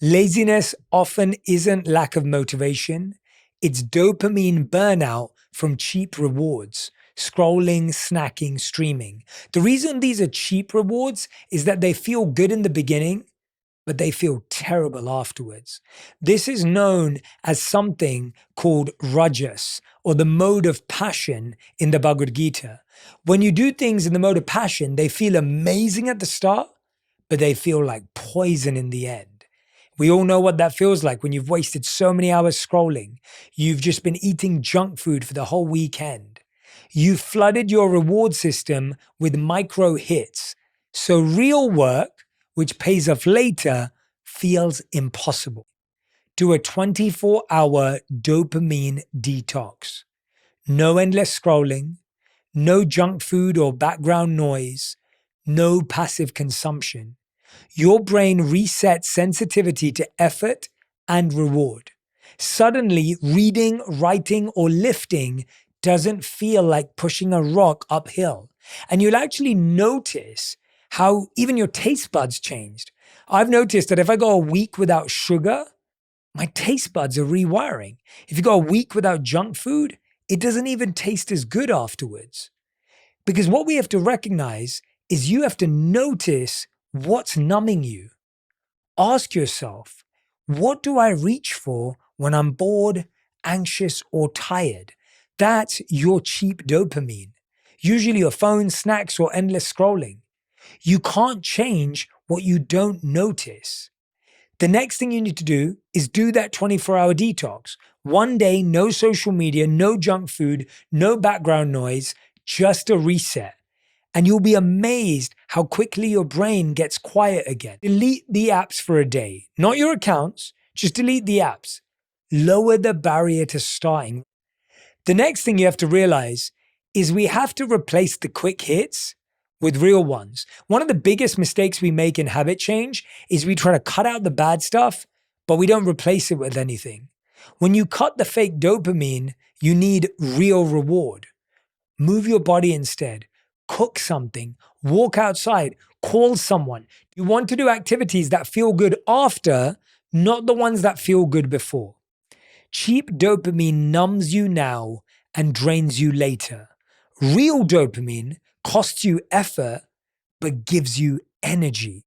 Laziness often isn't lack of motivation, it's dopamine burnout from cheap rewards, scrolling, snacking, streaming. The reason these are cheap rewards is that they feel good in the beginning, but they feel terrible afterwards. This is known as something called rajas, or the mode of passion in the Bhagavad Gita. When you do things in the mode of passion, they feel amazing at the start, but they feel like poison in the end. We all know what that feels like when you've wasted so many hours scrolling. You've just been eating junk food for the whole weekend. You've flooded your reward system with micro hits. So real work, which pays off later, feels impossible. Do a 24-hour dopamine detox. No endless scrolling, no junk food or background noise, no passive consumption. Your brain resets sensitivity to effort and reward. Suddenly, reading, writing, or lifting doesn't feel like pushing a rock uphill. And you'll actually notice how even your taste buds changed. I've noticed that if I go a week without sugar, my taste buds are rewiring. If you go a week without junk food, it doesn't even taste as good afterwards. Because what we have to recognize is you have to notice what's numbing you. Ask yourself, what do I reach for when I'm bored, anxious, or tired? That's your cheap dopamine. Usually your phone, snacks, or endless scrolling. You can't change what you don't notice. The next thing you need to do is do that 24-hour detox. One day, no social media, no junk food, no background noise, just a reset. And you'll be amazed how quickly your brain gets quiet again. Delete the apps for a day, not your accounts, just delete the apps. Lower the barrier to starting. The next thing you have to realize is we have to replace the quick hits with real ones. One of the biggest mistakes we make in habit change is we try to cut out the bad stuff, but we don't replace it with anything. When you cut the fake dopamine, you need real reward. Move your body instead. Cook something, walk outside, call someone. You want to do activities that feel good after, not the ones that feel good before. Cheap dopamine numbs you now and drains you later. Real dopamine costs you effort, but gives you energy.